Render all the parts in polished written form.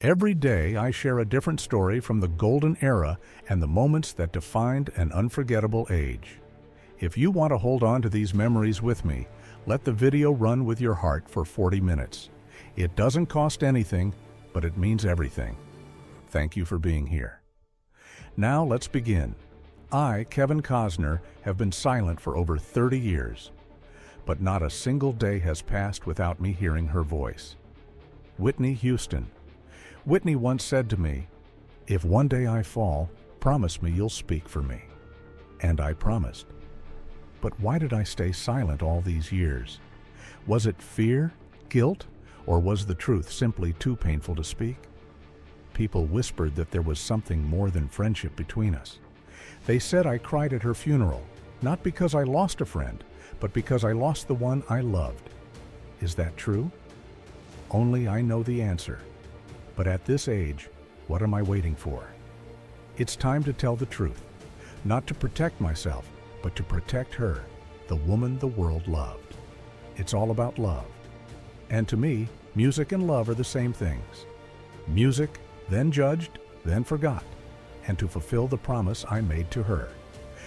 Every day I share a different story from the golden era and the moments that defined an unforgettable age. If you want to hold on to these memories with me, let the video run with your heart for 40 minutes. It doesn't cost anything, but it means everything. Thank you for being here. Now let's begin. I, Kevin Costner, have been silent for over 30 years, but not a single day has passed without me hearing her voice. Whitney Houston. Whitney once said to me, "If one day I fall, promise me you'll speak for me." And I promised. But why did I stay silent all these years? Was it fear, guilt, or was the truth simply too painful to speak? People whispered that there was something more than friendship between us. They said I cried at her funeral, not because I lost a friend, but because I lost the one I loved. Is that true? Only I know the answer. But at this age, what am I waiting for? It's time to tell the truth, not to protect myself, but to protect her, the woman the world loved. It's all about love. And to me, music and love are the same things. Music, then judged, then forgot, and to fulfill the promise I made to her.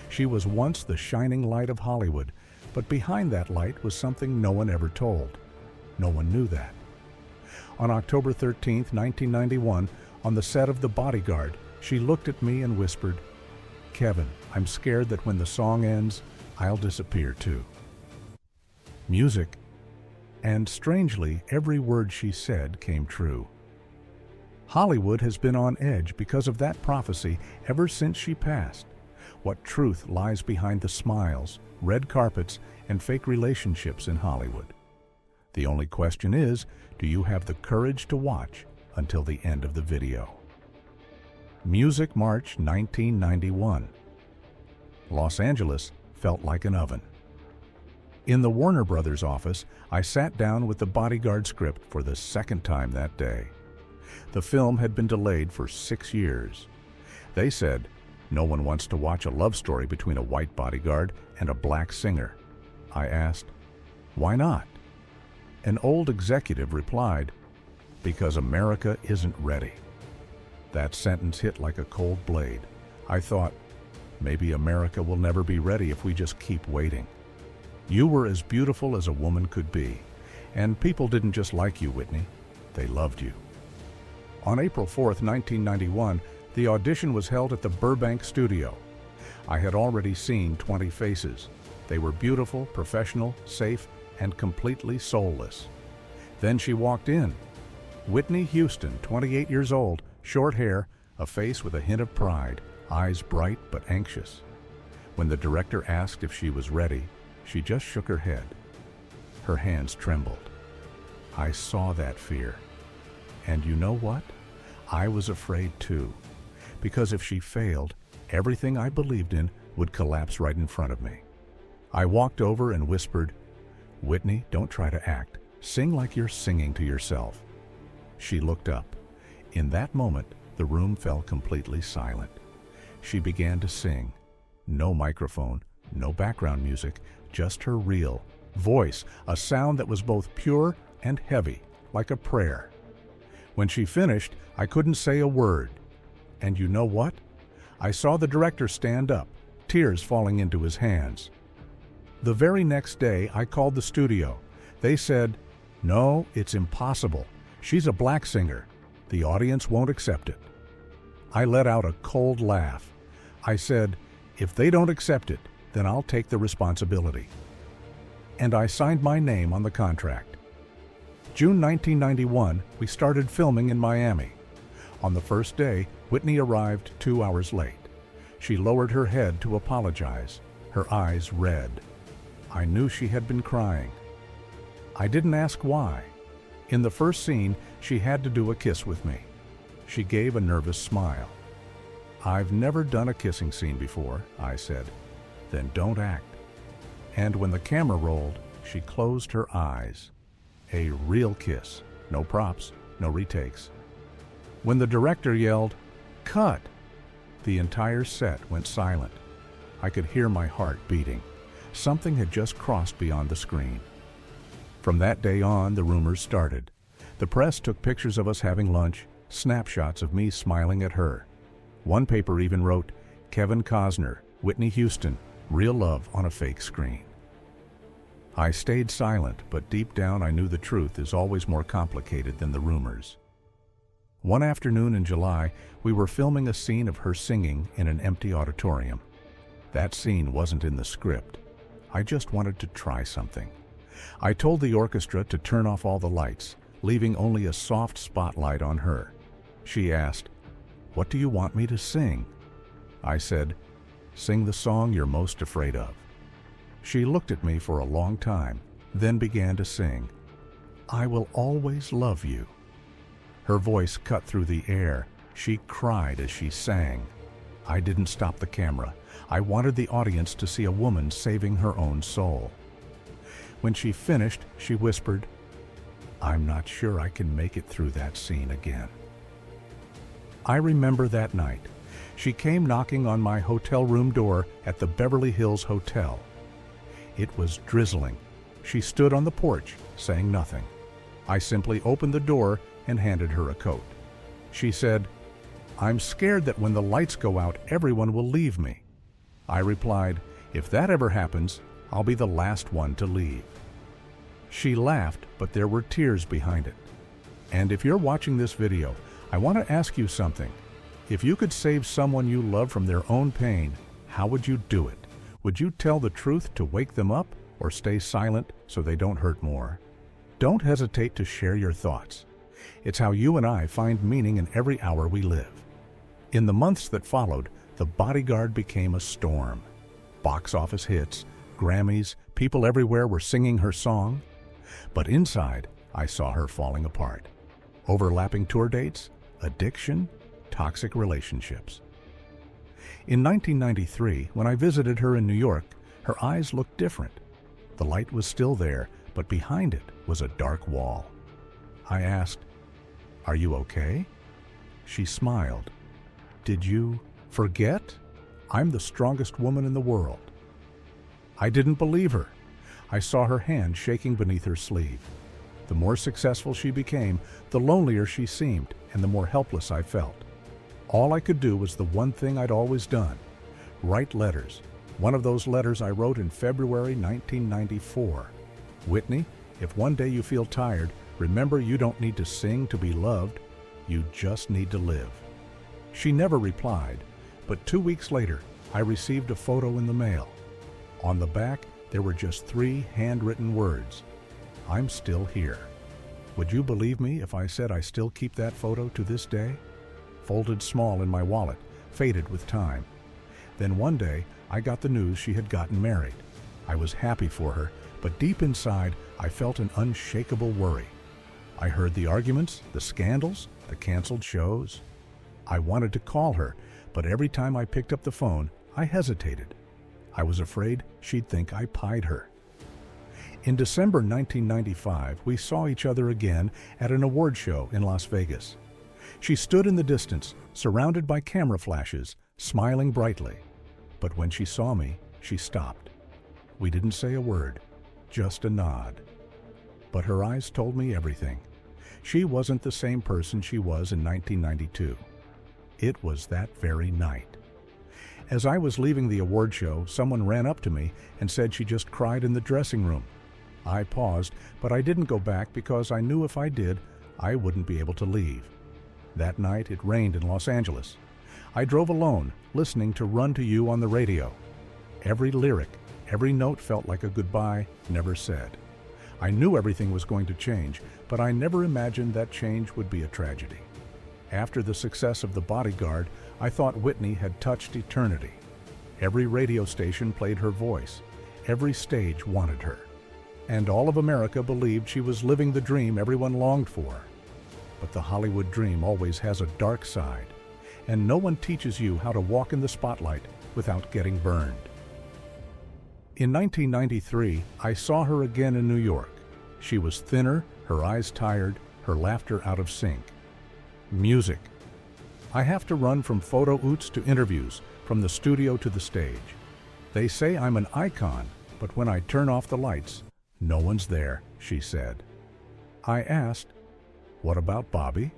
She was once the shining light of Hollywood, but behind that light was something no one ever told. No one knew that. On October 13, 1991, on the set of The Bodyguard, she looked at me and whispered, "Kevin, I'm scared that when the song ends, I'll disappear too." Music. And strangely, every word she said came true. Hollywood has been on edge because of that prophecy ever since she passed. What truth lies behind the smiles, red carpets, and fake relationships in Hollywood? The only question is, do you have the courage to watch until the end of the video? Music March 1991. Los Angeles felt like an oven. In the Warner Brothers office, I sat down with the Bodyguard script for the second time that day. The film had been delayed for 6 years. They said, "No one wants to watch a love story between a white bodyguard and a black singer." I asked, "Why not?" An old executive replied, "Because America isn't ready." That sentence hit like a cold blade. I thought, maybe America will never be ready if we just keep waiting. You were as beautiful as a woman could be, and people didn't just like you, Whitney, they loved you. On April 4, 1991, the audition was held at the Burbank studio. I had already seen 20 faces. They were beautiful, professional, safe, and completely soulless. Then she walked in. Whitney Houston, 28 years old, short hair, a face with a hint of pride, eyes bright but anxious. When the director asked if she was ready, she just shook her head. Her hands trembled. I saw that fear. And you know what? I was afraid too. Because if she failed, everything I believed in would collapse right in front of me. I walked over and whispered, "Whitney, don't try to act. Sing like you're singing to yourself." She looked up. In that moment, the room fell completely silent. She began to sing. No microphone, no background music, just her real voice, a sound that was both pure and heavy, like a prayer. When she finished, I couldn't say a word. And you know what? I saw the director stand up, tears falling into his hands. The very next day, I called the studio. They said, "No, it's impossible. She's a black singer. The audience won't accept it." I let out a cold laugh. I said, "If they don't accept it, then I'll take the responsibility." And I signed my name on the contract. June 1991, we started filming in Miami. On the first day, Whitney arrived 2 hours late. She lowered her head to apologize, her eyes red. I knew she had been crying. I didn't ask why. In the first scene, she had to do a kiss with me. She gave a nervous smile. "I've never done a kissing scene before," I said. "Then don't act." And when the camera rolled, she closed her eyes. A real kiss. No props, no retakes. When the director yelled, "Cut!" the entire set went silent. I could hear my heart beating. Something had just crossed beyond the screen. From that day on, the rumors started. The press took pictures of us having lunch, snapshots of me smiling at her. One paper even wrote, "Kevin Costner, Whitney Houston, real love on a fake screen." I stayed silent, but deep down I knew the truth is always more complicated than the rumors. One afternoon in July, we were filming a scene of her singing in an empty auditorium. That scene wasn't in the script. I just wanted to try something. I told the orchestra to turn off all the lights, leaving only a soft spotlight on her. She asked, "What do you want me to sing?" I said, "Sing the song you're most afraid of." She looked at me for a long time, then began to sing, "I Will Always Love You." Her voice cut through the air. She cried as she sang. I didn't stop the camera. I wanted the audience to see a woman saving her own soul. When she finished, she whispered, "I'm not sure I can make it through that scene again." I remember that night. She came knocking on my hotel room door at the Beverly Hills Hotel. It was drizzling. She stood on the porch, saying nothing. I simply opened the door and handed her a coat. She said, "I'm scared that when the lights go out, everyone will leave me." I replied, "If that ever happens, I'll be the last one to leave." She laughed, but there were tears behind it. And if you're watching this video, I want to ask you something. If you could save someone you love from their own pain, how would you do it? Would you tell the truth to wake them up, or stay silent so they don't hurt more? Don't hesitate to share your thoughts. It's how you and I find meaning in every hour we live. In the months that followed, The Bodyguard became a storm. Box office hits, Grammys, people everywhere were singing her song. But inside, I saw her falling apart. Overlapping tour dates, addiction, toxic relationships. In 1993, when I visited her in New York, her eyes looked different. The light was still there, but behind it was a dark wall. I asked, "Are you okay?" She smiled. "Did you forget? I'm the strongest woman in the world." I didn't believe her. I saw her hand shaking beneath her sleeve. The more successful she became, the lonelier she seemed, and the more helpless I felt. All I could do was the one thing I'd always done: write letters. One of those letters I wrote in February 1994. "Whitney, if one day you feel tired, remember you don't need to sing to be loved. You just need to live." She never replied, but 2 weeks later, I received a photo in the mail. On the back, there were just 3 handwritten words: "I'm still here." Would you believe me if I said I still keep that photo to this day? Folded small in my wallet, faded with time. Then one day, I got the news she had gotten married. I was happy for her, but deep inside, I felt an unshakable worry. I heard the arguments, the scandals, the canceled shows. I wanted to call her, but every time I picked up the phone, I hesitated. I was afraid she'd think I pied her. In December 1995, we saw each other again at an award show in Las Vegas. She stood in the distance, surrounded by camera flashes, smiling brightly. But when she saw me, she stopped. We didn't say a word, just a nod. But her eyes told me everything. She wasn't the same person she was in 1992. It was that very night. As I was leaving the award show, someone ran up to me and said she just cried in the dressing room. I paused, but I didn't go back because I knew if I did, I wouldn't be able to leave. That night, it rained in Los Angeles. I drove alone, listening to Run to You on the radio. Every lyric, every note felt like a goodbye never said. I knew everything was going to change, but I never imagined that change would be a tragedy. After the success of The Bodyguard, I thought Whitney had touched eternity. Every radio station played her voice. Every stage wanted her. And all of America believed she was living the dream everyone longed for. But the Hollywood dream always has a dark side, and no one teaches you how to walk in the spotlight without getting burned. In 1993, I saw her again in New York. She was thinner, her eyes tired, her laughter out of sync. Music. I have to run from photo oots to interviews, from the studio to the stage. They say I'm an icon, but when I turn off the lights, no one's there, she said. I asked, "What about Bobby?"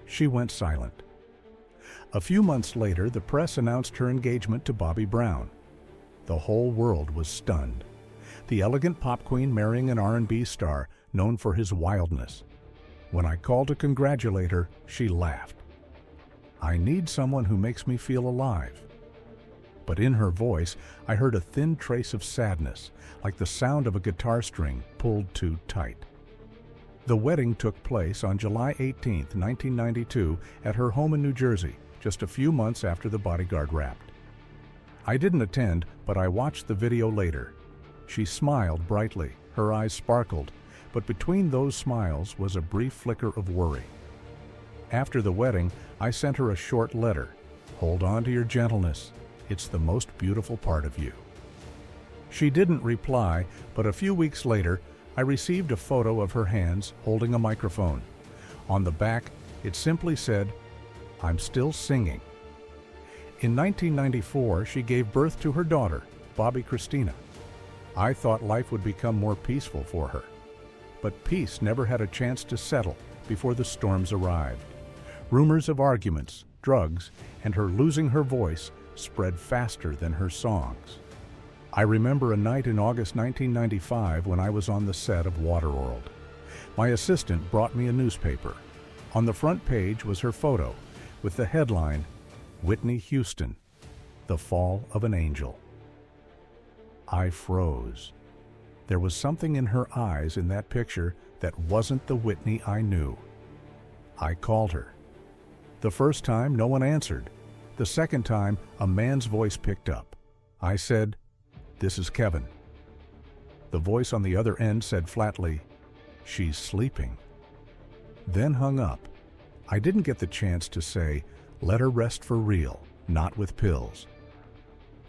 She went silent. A few months later, the press announced her engagement to Bobby Brown. The whole world was stunned. The elegant pop queen marrying an R&B star known for his wildness. When I called to congratulate her, she laughed. "I need someone who makes me feel alive." But in her voice, I heard a thin trace of sadness, like the sound of a guitar string pulled too tight. The wedding took place on July 18, 1992, at her home in New Jersey, just a few months after The Bodyguard wrapped. I didn't attend, but I watched the video later. She smiled brightly, her eyes sparkled, but between those smiles was a brief flicker of worry. After the wedding, I sent her a short letter. "Hold on to your gentleness. It's the most beautiful part of you." She didn't reply, but a few weeks later, I received a photo of her hands holding a microphone. On the back, it simply said, "I'm still singing." In 1994, she gave birth to her daughter, Bobby Christina. I thought life would become more peaceful for her. But peace never had a chance to settle before the storms arrived. Rumors of arguments, drugs, and her losing her voice spread faster than her songs. I remember a night in August 1995 when I was on the set of Waterworld. My assistant brought me a newspaper. On the front page was her photo, with the headline, "Whitney Houston, the Fall of an Angel." I froze. There was something in her eyes in that picture that wasn't the Whitney I knew. I called her. The first time, no one answered. The second time, a man's voice picked up. I said, "This is Kevin." The voice on the other end said flatly, "She's sleeping," then hung up. I didn't get the chance to say, "Let her rest for real, not with pills."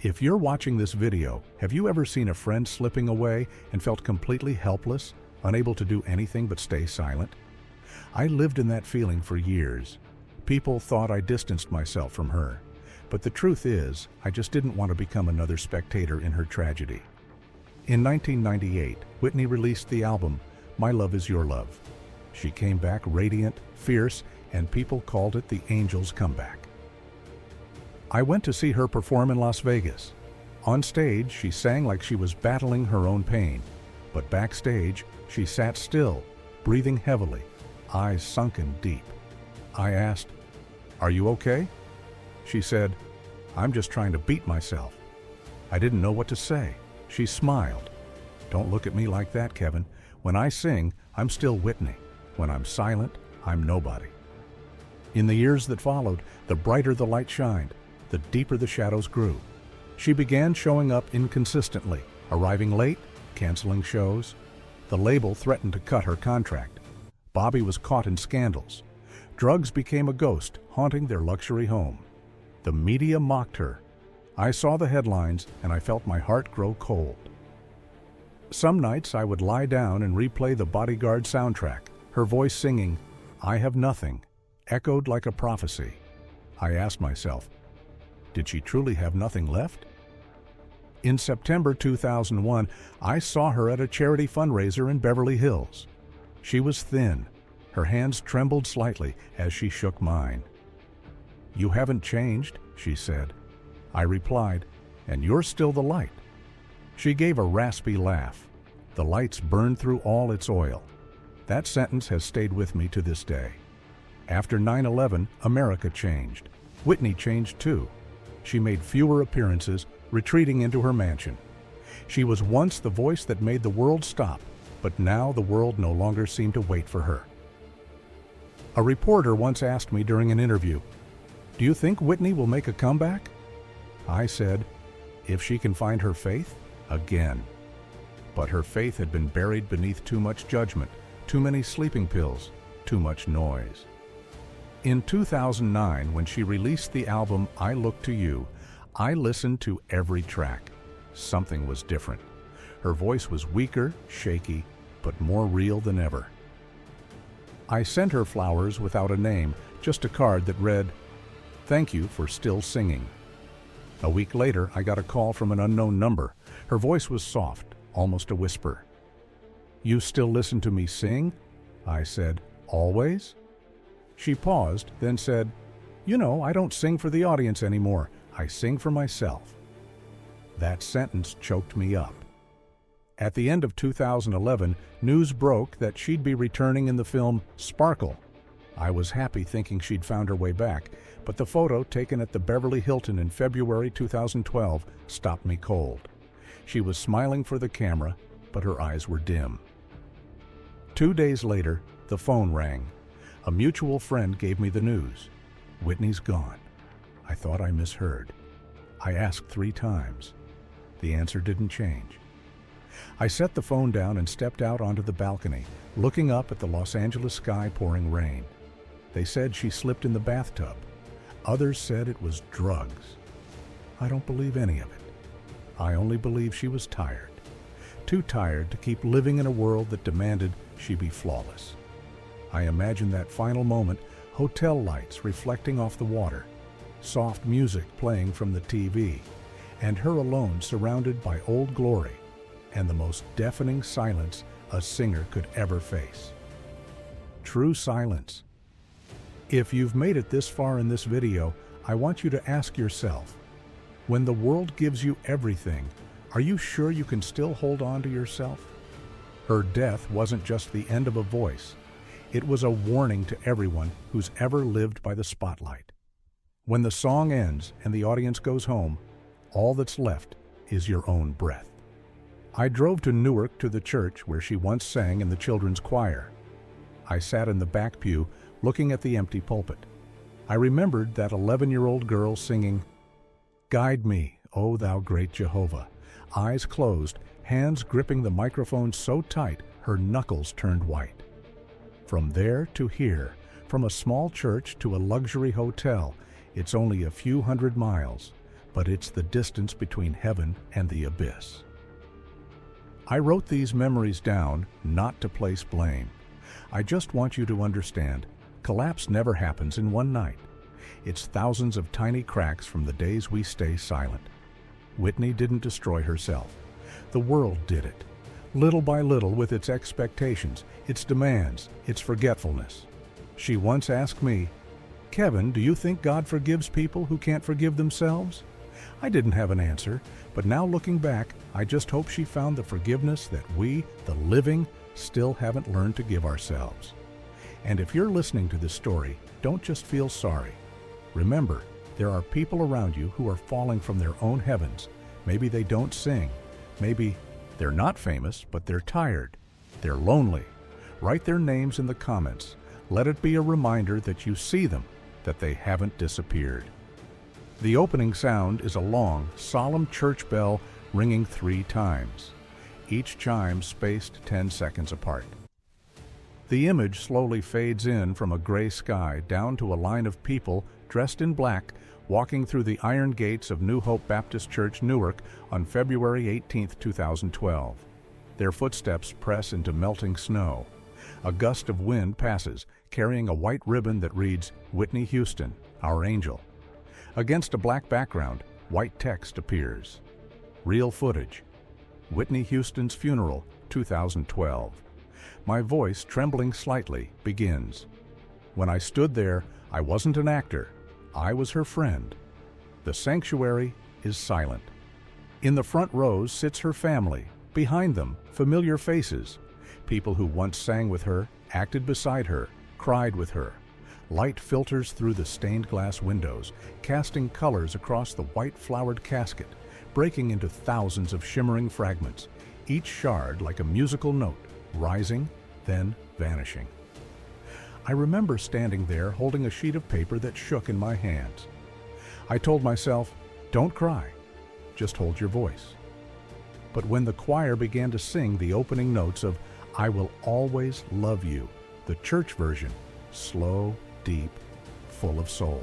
If you're watching this video, have you ever seen a friend slipping away and felt completely helpless, unable to do anything but stay silent? I lived in that feeling for years. People thought I distanced myself from her, but the truth is, I just didn't want to become another spectator in her tragedy. In 1998, Whitney released the album, My Love Is Your Love. She came back radiant, fierce, and people called it the Angel's Comeback. I went to see her perform in Las Vegas. On stage, she sang like she was battling her own pain, but backstage, she sat still, breathing heavily, eyes sunken deep. I asked, "Are you okay?" She said, "I'm just trying to beat myself." I didn't know what to say. She smiled. "Don't look at me like that, Kevin. When I sing, I'm still Whitney. When I'm silent, I'm nobody." In the years that followed, the brighter the light shined, the deeper the shadows grew. She began showing up inconsistently, arriving late, canceling shows. The label threatened to cut her contract. Bobby was caught in scandals. Drugs became a ghost, haunting their luxury home. The media mocked her. I saw the headlines, and I felt my heart grow cold. Some nights I would lie down and replay the Bodyguard soundtrack, her voice singing, "I Have Nothing," echoed like a prophecy. I asked myself, did she truly have nothing left? In September 2001, I saw her at a charity fundraiser in Beverly Hills. She was thin. Her hands trembled slightly as she shook mine. "You haven't changed," she said. I replied, "And you're still the light." She gave a raspy laugh. The lights burned through all its oil. That sentence has stayed with me to this day. After 9/11, America changed. Whitney changed too. She made fewer appearances, retreating into her mansion. She was once the voice that made the world stop, but now the world no longer seemed to wait for her. A reporter once asked me during an interview, "Do you think Whitney will make a comeback?" I said, "If she can find her faith, again." But her faith had been buried beneath too much judgment, too many sleeping pills, too much noise. In 2009, when she released the album I Look to You, I listened to every track. Something was different. Her voice was weaker, shaky, but more real than ever. I sent her flowers without a name, just a card that read, "Thank you for still singing." A week later, I got a call from an unknown number. Her voice was soft, almost a whisper. "You still listen to me sing?" I said, "Always?" She paused, then said, "You know, I don't sing for the audience anymore. I sing for myself." That sentence choked me up. At the end of 2011, news broke that she'd be returning in the film Sparkle. I was happy thinking she'd found her way back, but the photo taken at the Beverly Hilton in February 2012 stopped me cold. She was smiling for the camera, but her eyes were dim. 2 days later, the phone rang. A mutual friend gave me the news. "Whitney's gone." I thought I misheard. I asked 3 times. The answer didn't change. I set the phone down and stepped out onto the balcony, looking up at the Los Angeles sky pouring rain. They said she slipped in the bathtub. Others said it was drugs. I don't believe any of it. I only believe she was tired. Too tired to keep living in a world that demanded she be flawless. I imagine that final moment, hotel lights reflecting off the water, soft music playing from the TV, and her alone surrounded by old glory and the most deafening silence a singer could ever face. True silence. If you've made it this far in this video, I want you to ask yourself, when the world gives you everything, are you sure you can still hold on to yourself? Her death wasn't just the end of a voice. It was a warning to everyone who's ever lived by the spotlight. When the song ends and the audience goes home, all that's left is your own breath. I drove to Newark to the church where she once sang in the children's choir. I sat in the back pew looking at the empty pulpit. I remembered that 11-year-old girl singing, "Guide me, O thou great Jehovah," eyes closed, hands gripping the microphone so tight her knuckles turned white. From there to here, from a small church to a luxury hotel, it's only a few hundred miles, but it's the distance between heaven and the abyss. I wrote these memories down not to place blame. I just want you to understand, collapse never happens in one night. It's thousands of tiny cracks from the days we stay silent. Whitney didn't destroy herself. The world did it. Little by little, with its expectations, its demands, its forgetfulness. She once asked me, "Kevin, do you think God forgives people who can't forgive themselves?" I didn't have an answer, but now looking back, I just hope she found the forgiveness that we, the living, still haven't learned to give ourselves. And if you're listening to this story, don't just feel sorry. Remember, there are people around you who are falling from their own heavens. Maybe they don't sing. Maybe they're not famous, but they're tired. They're lonely. Write their names in the comments. Let it be a reminder that you see them, that they haven't disappeared. The opening sound is a long, solemn church bell ringing 3 times, each chime spaced 10 seconds apart. The image slowly fades in from a gray sky down to a line of people dressed in black walking through the iron gates of New Hope Baptist Church, Newark, on February 18, 2012. Their footsteps press into melting snow. A gust of wind passes, carrying a white ribbon that reads, "Whitney Houston, our angel." Against a black background, white text appears. Real footage. Whitney Houston's funeral, 2012. My voice, trembling slightly, begins. When I stood there, I wasn't an actor. I was her friend. The sanctuary is silent. In the front rows sits her family. Behind them, familiar faces. People who once sang with her, acted beside her, cried with her. Light filters through the stained glass windows, casting colors across the white flowered casket, breaking into thousands of shimmering fragments, each shard like a musical note, rising, then vanishing. I remember standing there holding a sheet of paper that shook in my hands. I told myself, don't cry, just hold your voice. But when the choir began to sing the opening notes of "I Will Always Love You," the church version, slow, deep, full of soul,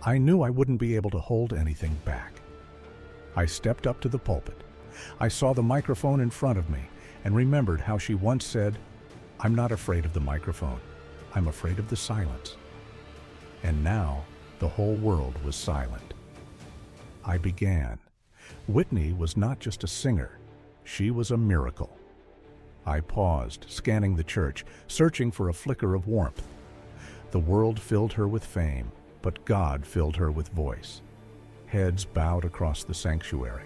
I knew I wouldn't be able to hold anything back. I stepped up to the pulpit. I saw the microphone in front of me and remembered how she once said, "I'm not afraid of the microphone. I'm afraid of the silence." And now the whole world was silent. I began. Whitney was not just a singer. She was a miracle. I paused, scanning the church, searching for a flicker of warmth. The world filled her with fame, but God filled her with voice. Heads bowed across the sanctuary.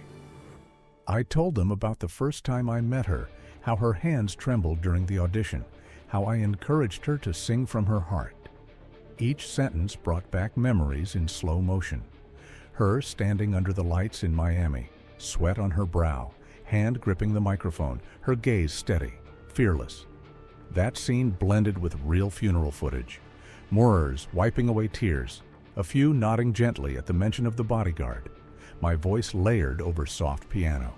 I told them about the first time I met her, how her hands trembled during the audition, how I encouraged her to sing from her heart. Each sentence brought back memories in slow motion. Her standing under the lights in Miami, sweat on her brow, hand gripping the microphone, her gaze steady, fearless. That scene blended with real funeral footage. Mourners wiping away tears, a few nodding gently at the mention of the Bodyguard, my voice layered over soft piano.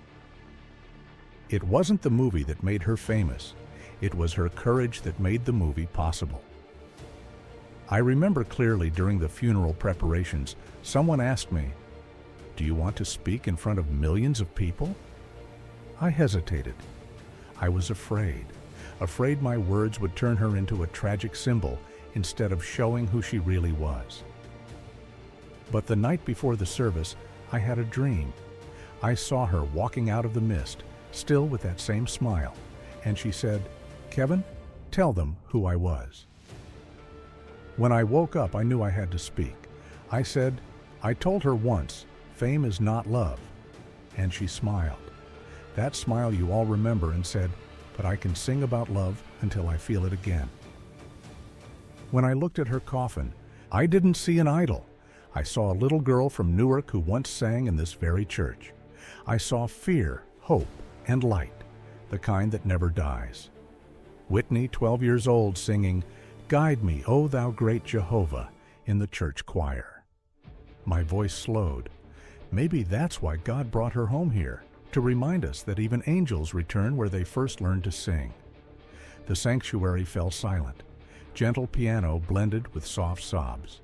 It wasn't the movie that made her famous. It was her courage that made the movie possible. I remember clearly during the funeral preparations, someone asked me, "Do you want to speak in front of millions of people?" I hesitated. I was afraid my words would turn her into a tragic symbol instead of showing who she really was. But the night before the service, I had a dream. I saw her walking out of the mist, still with that same smile, and she said, "Kevin, tell them who I was." When I woke up, I knew I had to speak. I said, "I told her once, fame is not love." And she smiled. That smile you all remember, and said, "But I can sing about love until I feel it again." When I looked at her coffin, I didn't see an idol. I saw a little girl from Newark who once sang in this very church. I saw fear, hope, and light, the kind that never dies. Whitney, 12 years old, singing, "Guide me, O thou great Jehovah," in the church choir. My voice slowed. Maybe that's why God brought her home here, to remind us that even angels return where they first learned to sing. The sanctuary fell silent. Gentle piano blended with soft sobs.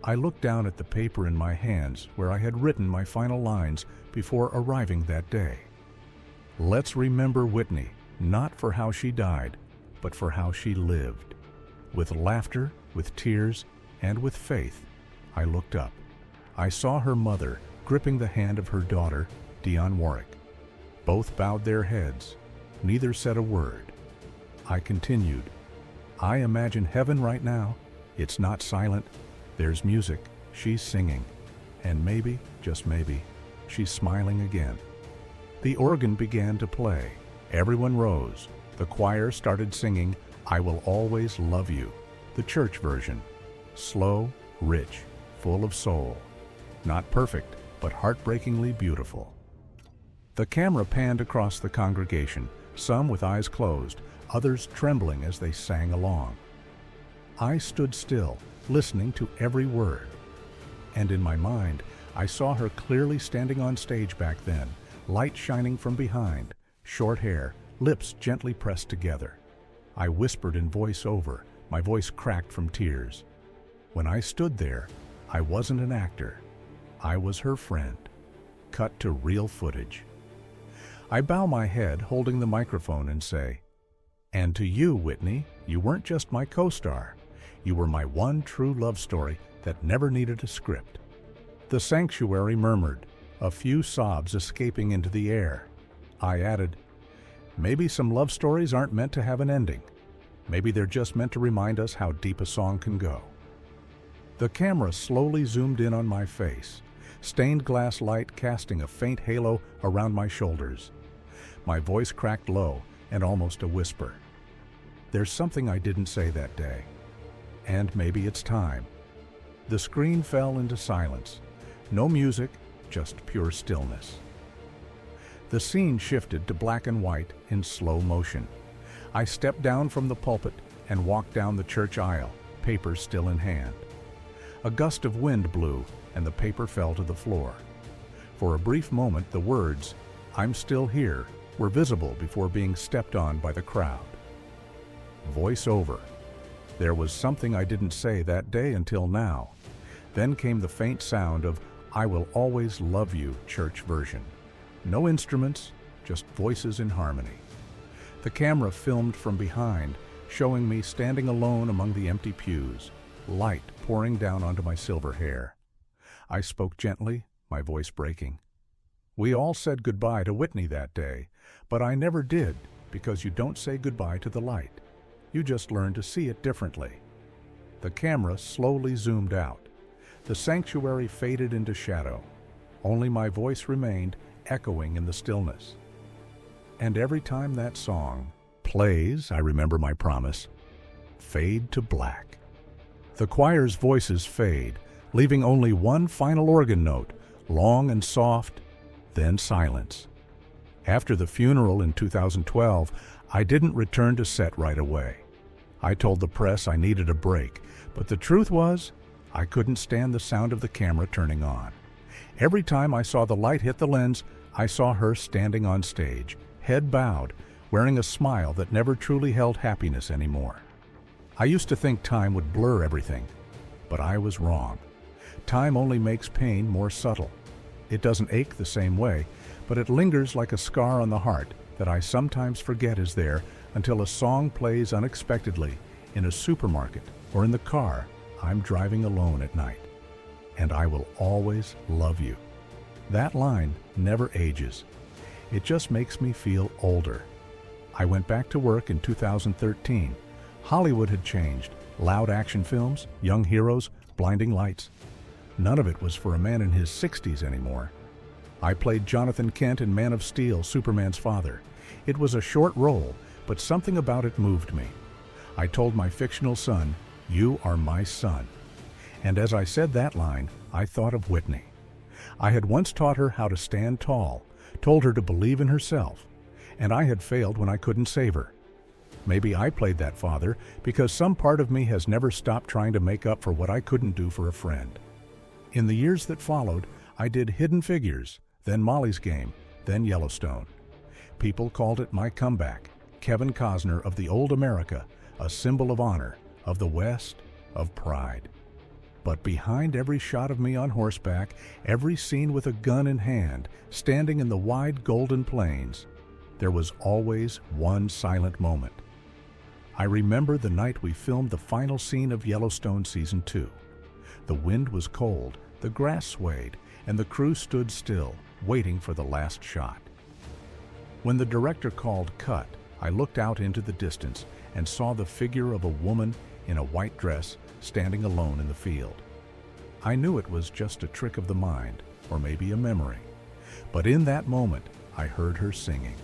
I looked down at the paper in my hands where I had written my final lines before arriving that day. Let's remember Whitney, not for how she died, but for how she lived. With laughter, with tears, and with faith, I looked up. I saw her mother gripping the hand of her daughter, Dionne Warwick. Both bowed their heads. Neither said a word. I continued. I imagine heaven right now. It's not silent. There's music. She's singing. And maybe, just maybe, she's smiling again. The organ began to play. Everyone rose. The choir started singing, "I Will Always Love You," the church version. Slow, rich, full of soul. Not perfect, but heartbreakingly beautiful. The camera panned across the congregation, some with eyes closed, others trembling as they sang along. I stood still, listening to every word. And in my mind, I saw her clearly standing on stage back then, light shining from behind, short hair, lips gently pressed together. I whispered in voice-over, my voice cracked from tears. When I stood there, I wasn't an actor. I was her friend. Cut to real footage. I bow my head, holding the microphone, and say, "And to you, Whitney, you weren't just my co-star. You were my one true love story that never needed a script." The sanctuary murmured, a few sobs escaping into the air. I added, "Maybe some love stories aren't meant to have an ending. Maybe they're just meant to remind us how deep a song can go." The camera slowly zoomed in on my face, stained glass light casting a faint halo around my shoulders. My voice cracked low and almost a whisper. There's something I didn't say that day. And maybe it's time. The screen fell into silence. No music, just pure stillness. The scene shifted to black and white in slow motion. I stepped down from the pulpit and walked down the church aisle, paper still in hand. A gust of wind blew and the paper fell to the floor. For a brief moment, the words, "I'm still here," were visible before being stepped on by the crowd. Voice over. There was something I didn't say that day until now. Then came the faint sound of "I Will Always Love You" church version. No instruments, just voices in harmony. The camera filmed from behind, showing me standing alone among the empty pews, light pouring down onto my silver hair. I spoke gently, my voice breaking. We all said goodbye to Whitney that day, but I never did, because you don't say goodbye to the light. You just learn to see it differently. The camera slowly zoomed out. The sanctuary faded into shadow. Only my voice remained, echoing in the stillness. And every time that song plays, I remember my promise, fade to black. The choir's voices fade, leaving only one final organ note, long and soft, then silence. After the funeral in 2012, I didn't return to set right away. I told the press I needed a break, but the truth was, I couldn't stand the sound of the camera turning on. Every time I saw the light hit the lens, I saw her standing on stage, head bowed, wearing a smile that never truly held happiness anymore. I used to think time would blur everything, but I was wrong. Time only makes pain more subtle. It doesn't ache the same way, but it lingers like a scar on the heart that I sometimes forget is there until a song plays unexpectedly in a supermarket or in the car I'm driving alone at night. And I will always love you. That line never ages. It just makes me feel older. I went back to work in 2013. Hollywood had changed. Loud action films, young heroes, blinding lights. None of it was for a man in his 60s anymore. I played Jonathan Kent in Man of Steel, Superman's father. It was a short role, but something about it moved me. I told my fictional son, "You are my son." And as I said that line, I thought of Whitney. I had once taught her how to stand tall, told her to believe in herself, and I had failed when I couldn't save her. Maybe I played that father because some part of me has never stopped trying to make up for what I couldn't do for a friend. In the years that followed, I did Hidden Figures, then Molly's Game, then Yellowstone. People called it my comeback, Kevin Costner of the old America, a symbol of honor, of the West, of pride. But behind every shot of me on horseback, every scene with a gun in hand, standing in the wide golden plains, there was always one silent moment. I remember the night we filmed the final scene of Yellowstone Season 2. The wind was cold, the grass swayed, and the crew stood still, waiting for the last shot. When the director called cut, I looked out into the distance and saw the figure of a woman in a white dress standing alone in the field. I knew it was just a trick of the mind, or maybe a memory. But in that moment, I heard her singing.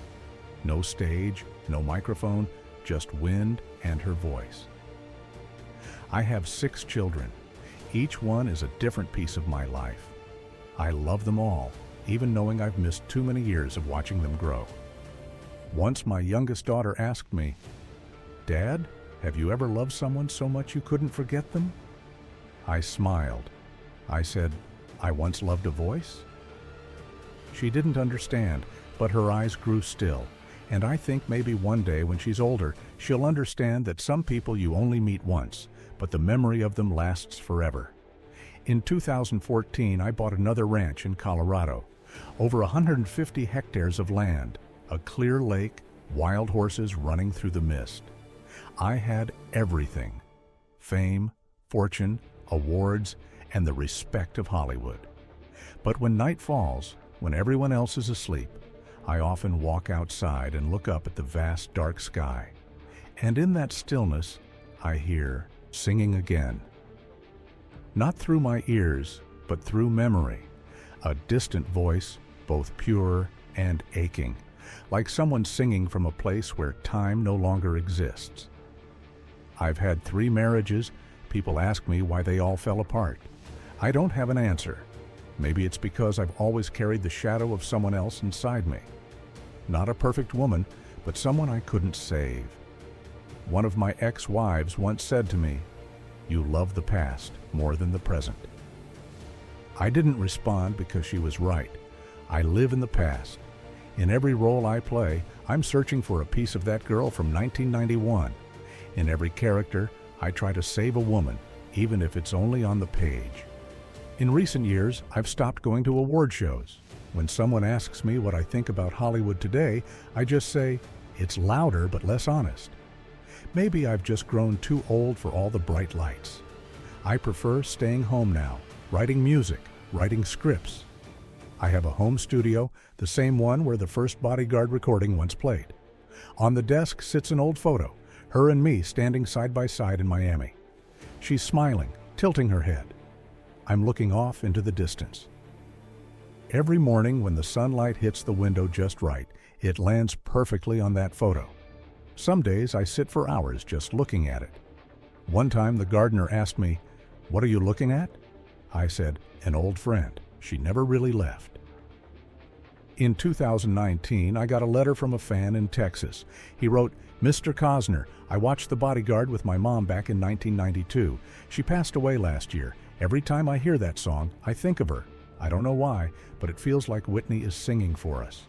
No stage, no microphone, just wind and her voice. I have 6 children. Each one is a different piece of my life. I love them all, even knowing I've missed too many years of watching them grow. Once my youngest daughter asked me, "Dad, have you ever loved someone so much you couldn't forget them?" I smiled. I said, "I once loved a voice." She didn't understand, but her eyes grew still, and I think maybe one day when she's older, she'll understand that some people you only meet once, but the memory of them lasts forever. In 2014, I bought another ranch in Colorado, over 150 hectares of land, a clear lake, wild horses running through the mist. I had everything: fame, fortune, awards, and the respect of Hollywood. But when night falls, when everyone else is asleep, I often walk outside and look up at the vast dark sky. And in that stillness, I hear singing again. Not through my ears, but through memory, a distant voice, both pure and aching, like someone singing from a place where time no longer exists. I've had 3 marriages. People ask me why they all fell apart. I don't have an answer. Maybe it's because I've always carried the shadow of someone else inside me. Not a perfect woman, but someone I couldn't save. One of my ex-wives once said to me, "You love the past more than the present." I didn't respond because she was right. I live in the past. In every role I play, I'm searching for a piece of that girl from 1991. In every character, I try to save a woman, even if it's only on the page. In recent years, I've stopped going to award shows. When someone asks me what I think about Hollywood today, I just say, it's louder but less honest. Maybe I've just grown too old for all the bright lights. I prefer staying home now, writing music, writing scripts. I have a home studio, the same one where the first Bodyguard recording once played. On the desk sits an old photo, her and me standing side by side in Miami. She's smiling, tilting her head. I'm looking off into the distance. Every morning when the sunlight hits the window just right, it lands perfectly on that photo. Some days I sit for hours just looking at it. One time the gardener asked me, "What are you looking at?" I said, "An old friend. She never really left." In 2019, I got a letter from a fan in Texas. He wrote, "Mr. Costner, I watched The Bodyguard with my mom back in 1992. She passed away last year. Every time I hear that song, I think of her. I don't know why, but it feels like Whitney is singing for us."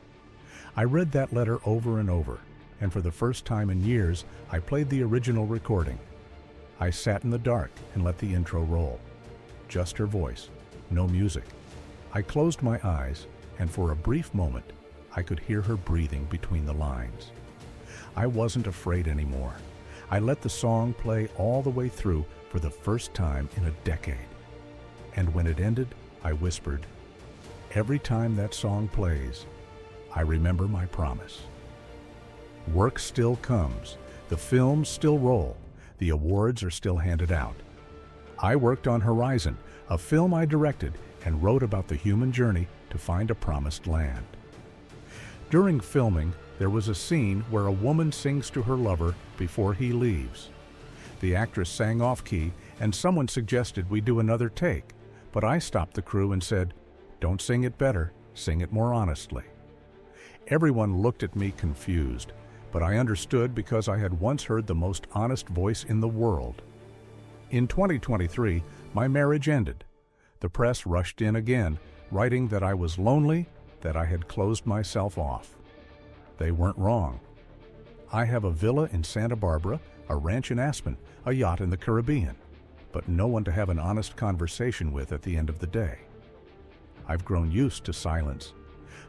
I read that letter over and over, and for the first time in years, I played the original recording. I sat in the dark and let the intro roll. Just her voice, no music. I closed my eyes, and for a brief moment, I could hear her breathing between the lines. I wasn't afraid anymore. I let the song play all the way through for the first time in a decade. And when it ended, I whispered, "Every time that song plays, I remember my promise." Work still comes, the films still roll, the awards are still handed out. I worked on Horizon, a film I directed and wrote about the human journey to find a promised land. During filming, there was a scene where a woman sings to her lover before he leaves. The actress sang off-key, and someone suggested we do another take, but I stopped the crew and said, "Don't sing it better, sing it more honestly." Everyone looked at me confused, but I understood because I had once heard the most honest voice in the world. In 2023, my marriage ended. The press rushed in again, writing that I was lonely, that I had closed myself off. They weren't wrong. I have a villa in Santa Barbara, a ranch in Aspen, a yacht in the Caribbean, but no one to have an honest conversation with at the end of the day. I've grown used to silence.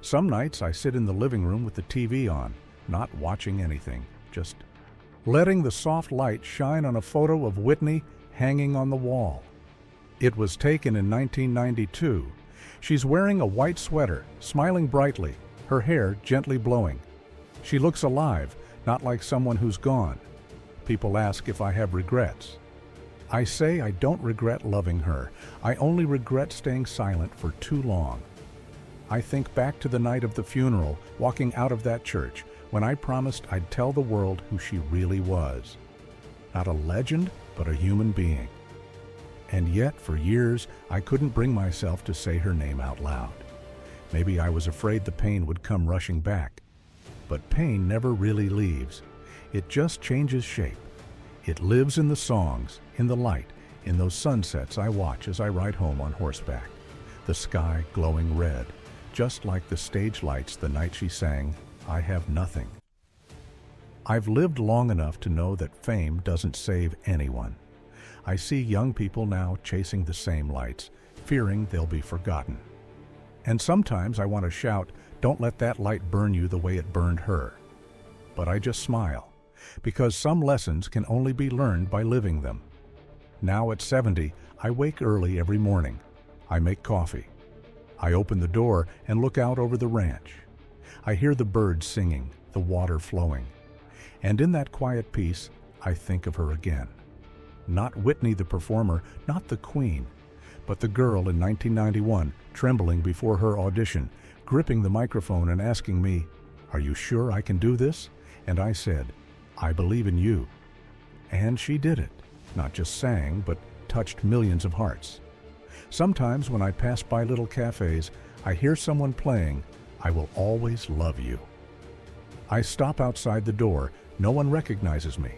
Some nights I sit in the living room with the TV on, not watching anything, just letting the soft light shine on a photo of Whitney hanging on the wall. It was taken in 1992. She's wearing a white sweater, smiling brightly, her hair gently blowing. She looks alive, not like someone who's gone. People ask if I have regrets. I say I don't regret loving her. I only regret staying silent for too long. I think back to the night of the funeral, walking out of that church, when I promised I'd tell the world who she really was. Not a legend, but a human being. And yet, for years, I couldn't bring myself to say her name out loud. Maybe I was afraid the pain would come rushing back. But pain never really leaves. It just changes shape. It lives in the songs, in the light, in those sunsets I watch as I ride home on horseback. The sky glowing red, just like the stage lights the night she sang, "I Have Nothing." I've lived long enough to know that fame doesn't save anyone. I see young people now chasing the same lights, fearing they'll be forgotten. And sometimes I want to shout, "Don't let that light burn you the way it burned her." But I just smile, because some lessons can only be learned by living them. Now at 70, I wake early every morning. I make coffee. I open the door and look out over the ranch. I hear the birds singing, the water flowing. And in that quiet peace, I think of her again. Not Whitney the performer, not the queen, but the girl in 1991, trembling before her audition, gripping the microphone and asking me, "Are you sure I can do this?" And I said, "I believe in you." And she did it, not just sang, but touched millions of hearts. Sometimes when I pass by little cafes, I hear someone playing, "I Will Always Love You." I stop outside the door. No one recognizes me.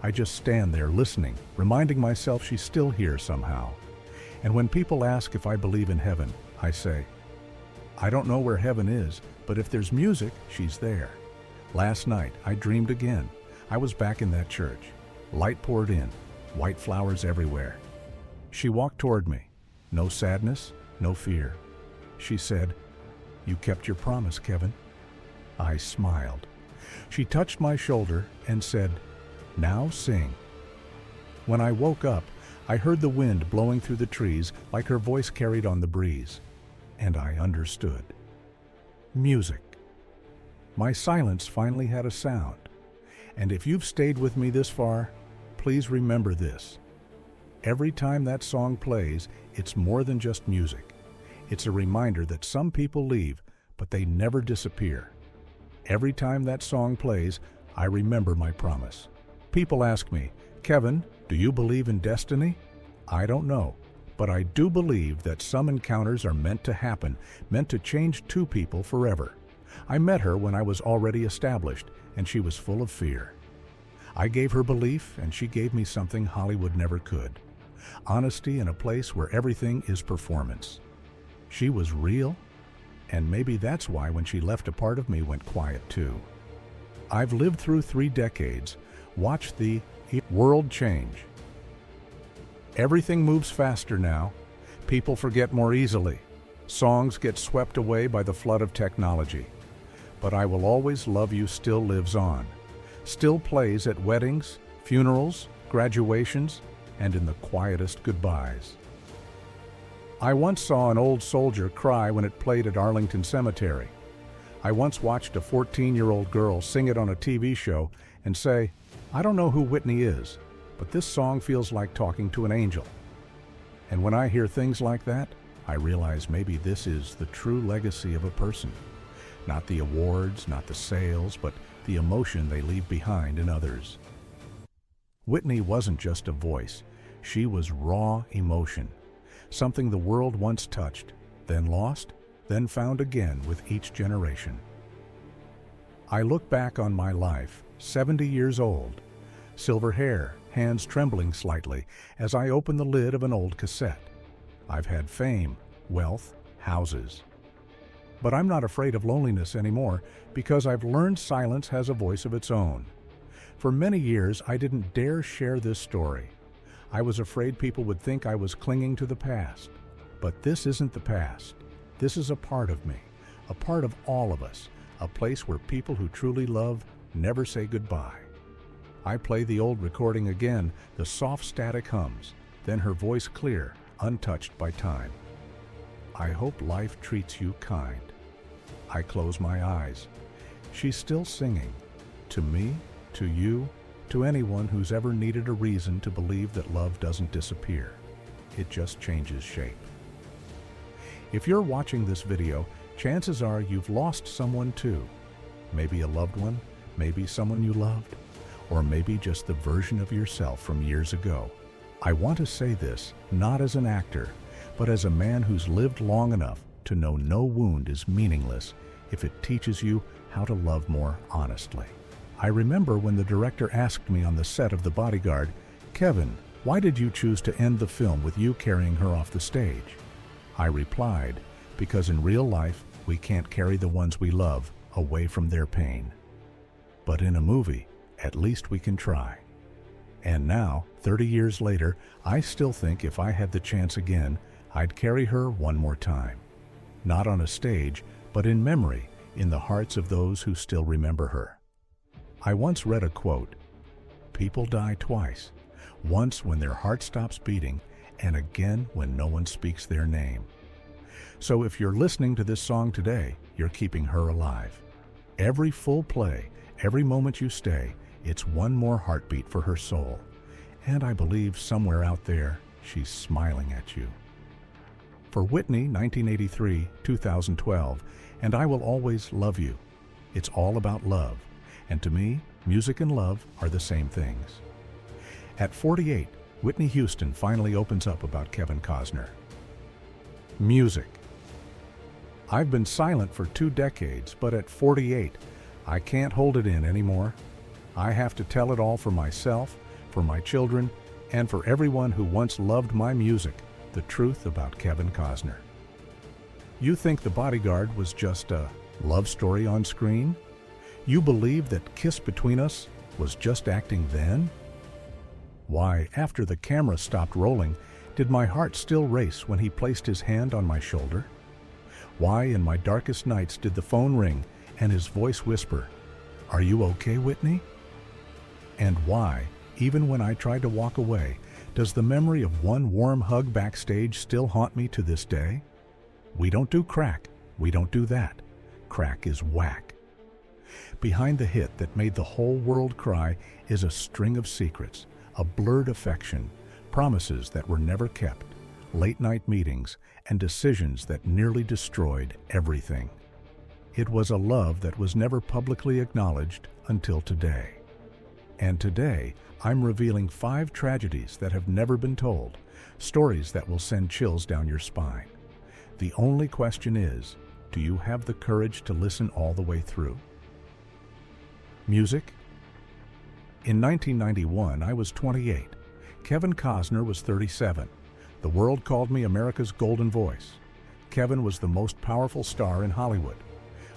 I just stand there listening, reminding myself she's still here somehow. And when people ask if I believe in heaven, I say, "I don't know where heaven is, but if there's music, she's there." Last night, I dreamed again. I was back in that church. Light poured in, white flowers everywhere. She walked toward me. No sadness, no fear. She said, "You kept your promise, Kevin." I smiled. She touched my shoulder and said, "Now sing." When I woke up, I heard the wind blowing through the trees like her voice carried on the breeze. And I understood. Music. My silence finally had a sound. And if you've stayed with me this far, please remember this. Every time that song plays, it's more than just music. It's a reminder that some people leave, but they never disappear. Every time that song plays, I remember my promise. People ask me, "Kevin, do you believe in destiny?" I don't know, but I do believe that some encounters are meant to happen, meant to change two people forever. I met her when I was already established, and she was full of fear. I gave her belief, and she gave me something Hollywood never could. Honesty in a place where everything is performance. She was real, and maybe that's why when she left, a part of me went quiet too. I've lived through 3 decades, watched the world change. Everything moves faster now. People forget more easily. Songs get swept away by the flood of technology. But I Will Always Love You still lives on, still plays at weddings, funerals, graduations, and in the quietest goodbyes. I once saw an old soldier cry when it played at Arlington Cemetery. I once watched a 14-year-old girl sing it on a TV show and say, "I don't know who Whitney is, but this song feels like talking to an angel." And when I hear things like that, I realize maybe this is the true legacy of a person. Not the awards, not the sales, but the emotion they leave behind in others. Whitney wasn't just a voice. She was raw emotion, something the world once touched, then lost, then found again with each generation. I look back on my life, 70 years old, silver hair, hands trembling slightly as I open the lid of an old cassette. I've had fame, wealth, houses. But I'm not afraid of loneliness anymore because I've learned silence has a voice of its own. For many years, I didn't dare share this story. I was afraid people would think I was clinging to the past. But this isn't the past. This is a part of me, a part of all of us, a place where people who truly love never say goodbye. I play the old recording again, the soft static hums, then her voice clear, untouched by time. I hope life treats you kind. I close my eyes. She's still singing. To me, to you, to anyone who's ever needed a reason to believe that love doesn't disappear. It just changes shape. If you're watching this video, chances are you've lost someone too. Maybe a loved one, maybe someone you loved, or maybe just the version of yourself from years ago. I want to say this, not as an actor, but as a man who's lived long enough to know no wound is meaningless if it teaches you how to love more honestly. I remember when the director asked me on the set of The Bodyguard, "Kevin, why did you choose to end the film with you carrying her off the stage?" I replied, "Because in real life, we can't carry the ones we love away from their pain. But in a movie, at least we can try." And now, 30 years later, I still think if I had the chance again, I'd carry her one more time. Not on a stage, but in memory, in the hearts of those who still remember her. I once read a quote, "People die twice, once when their heart stops beating, and again when no one speaks their name." So if you're listening to this song today, you're keeping her alive. Every full play, every moment you stay, it's one more heartbeat for her soul. And I believe somewhere out there, she's smiling at you. For Whitney, 1983, 2012, and I Will Always Love You. It's all about love. And to me, music and love are the same things. At 48, Whitney Houston finally opens up about Kevin Costner. Music. I've been silent for 2 decades, but at 48, I can't hold it in anymore. I have to tell it all for myself, for my children, and for everyone who once loved my music, the truth about Kevin Costner. You think The Bodyguard was just a love story on screen? You believe that kiss between us was just acting then? Why, after the camera stopped rolling, did my heart still race when he placed his hand on my shoulder? Why, in my darkest nights, did the phone ring and his voice whisper, "Are you okay, Whitney?" And why, even when I tried to walk away, does the memory of one warm hug backstage still haunt me to this day? We don't do crack. We don't do that. Crack is whack. Behind the hit that made the whole world cry is a string of secrets, a blurred affection, promises that were never kept, late-night meetings, and decisions that nearly destroyed everything. It was a love that was never publicly acknowledged until today. And today, I'm revealing 5 tragedies that have never been told, stories that will send chills down your spine. The only question is, do you have the courage to listen all the way through? Music. In 1991, I was 28. Kevin Costner was 37. The world called me America's golden voice. Kevin was the most powerful star in Hollywood.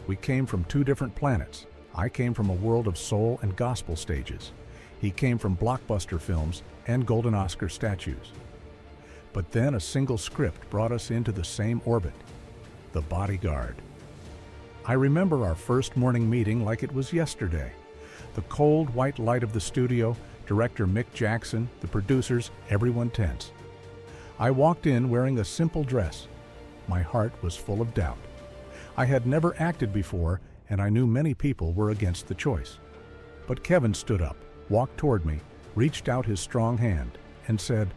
We came from 2 different planets. I came from a world of soul and gospel stages. He came from blockbuster films and golden Oscar statues. But then a single script brought us into the same orbit, The Bodyguard. I remember our first morning meeting like it was yesterday. The cold white light of the studio, director Mick Jackson, the producers, everyone tense. I walked in wearing a simple dress. My heart was full of doubt. I had never acted before, and I knew many people were against the choice. But Kevin stood up, walked toward me, reached out his strong hand, and said,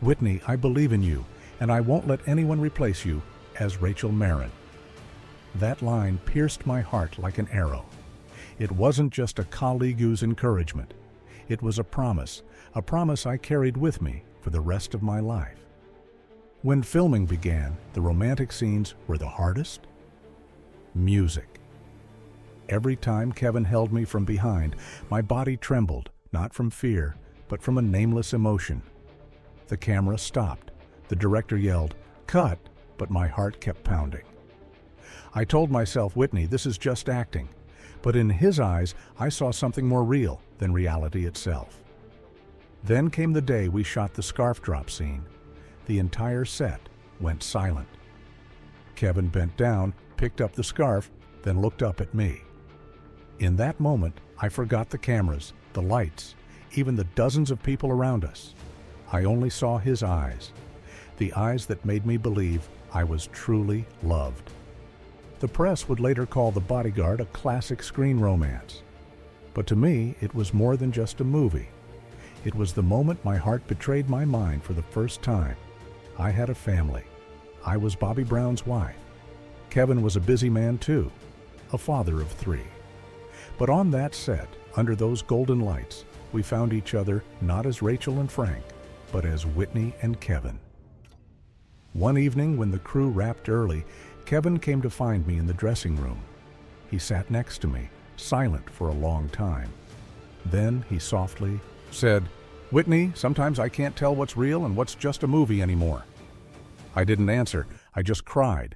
"Whitney, I believe in you, and I won't let anyone replace you as Rachel Marin." That line pierced my heart like an arrow. It wasn't just a colleague's encouragement. It was a promise I carried with me for the rest of my life. When filming began, the romantic scenes were the hardest. Music. Every time Kevin held me from behind, my body trembled, not from fear, but from a nameless emotion. The camera stopped. The director yelled, "Cut," but my heart kept pounding. I told myself, Whitney, this is just acting. But in his eyes, I saw something more real than reality itself. Then came the day we shot the scarf drop scene. The entire set went silent. Kevin bent down, picked up the scarf, then looked up at me. In that moment, I forgot the cameras, the lights, even the dozens of people around us. I only saw his eyes, the eyes that made me believe I was truly loved. The press would later call The Bodyguard a classic screen romance. But to me, it was more than just a movie. It was the moment my heart betrayed my mind for the first time. I had a family. I was Bobby Brown's wife. Kevin was a busy man too, a father of 3. But on that set, under those golden lights, we found each other not as Rachel and Frank, but as Whitney and Kevin. One evening when the crew wrapped early, Kevin came to find me in the dressing room. He sat next to me, silent for a long time. Then he softly said, "Whitney, sometimes I can't tell what's real and what's just a movie anymore." I didn't answer. I just cried,